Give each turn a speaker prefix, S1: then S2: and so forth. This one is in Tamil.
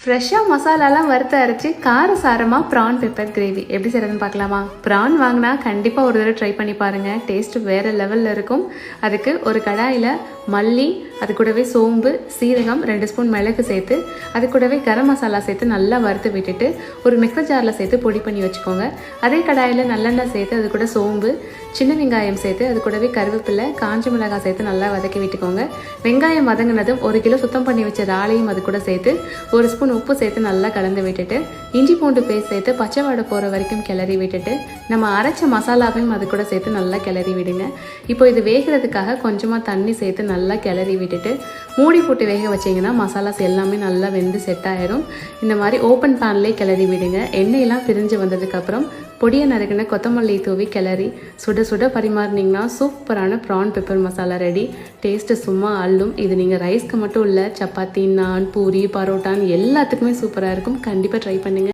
S1: ஃப்ரெஷ்ஷாக மசாலாலாம் வறுத்து அரைச்சி காரசாரமாக ப்ரான் பெப்பர் கிரேவி எப்படி செய்கிறதுன்னு பார்க்கலாமா? ப்ரான் வாங்கினா கண்டிப்பாக ஒரு தடவை ட்ரை பண்ணி பாருங்கள். டேஸ்ட்டு வேறு லெவலில் இருக்கும். அதுக்கு ஒரு கடாயில் மல்லி, அது கூடவே சோம்பு, சீரகம், 2 ஸ்பூன் மிளகு சேர்த்து, அது கூடவே கரம் மசாலா சேர்த்து நல்லா வறுத்து விட்டுட்டு ஒரு மிக்சர் ஜாரில் சேர்த்து பொடி பண்ணி வச்சுக்கோங்க. அதே கடாயில் நல்லெண்ணெய் சேர்த்து அது கூட சோம்பு, சின்ன வெங்காயம் சேர்த்து அது கூடவே கருவேப்பிலை, காஞ்ச மிளகாய் சேர்த்து நல்லா வதக்கி விட்டுக்கோங்க. வெங்காயம் வதங்கினதும் 1 கிலோ சுத்தம் பண்ணி வச்ச இறாலையும் அது கூட சேர்த்து 1 ஸ்பூன் உப்பு சேர்த்து நல்லா கலந்து விட்டுட்டு, இஞ்சி பூண்டு பேஸ்ட் சேர்த்து பச்சை வாடை போகிற வரைக்கும் கிளறி விட்டுட்டு, நம்ம அரைச்ச மசாலாவையும் அது கூட சேர்த்து நல்லா கிளறி விடுங்க. இப்போ இது வேகிறதுக்காக கொஞ்சமாக தண்ணி சேர்த்து நல்லா கிளறி விட்டுட்டு மூடி போட்டு வேக வச்சிங்கன்னா மசாலாஸ் எல்லாமே நல்லா வெந்து செட் ஆயிரும். இந்த மாதிரி ஓப்பன் பேன்லேயே கிளறி விடுங்க. எண்ணெயெல்லாம் பிரிஞ்சு வந்ததுக்கப்புறம் பொடியை நறுக்கின கொத்தமல்லி தூவி கிளறி சுட சுட பரிமாறினீங்கன்னா சூப்பரான prawn pepper masala ready. Taste சும்மா அள்ளும். இது நீங்கள் ரைஸ்க்கு மட்டும் இல்லை, சப்பாத்தி, நான், பூரி, பரோட்டான்னு எல்லாத்துக்குமே சூப்பராக இருக்கும். கண்டிப்பாக ட்ரை பண்ணுங்கள்.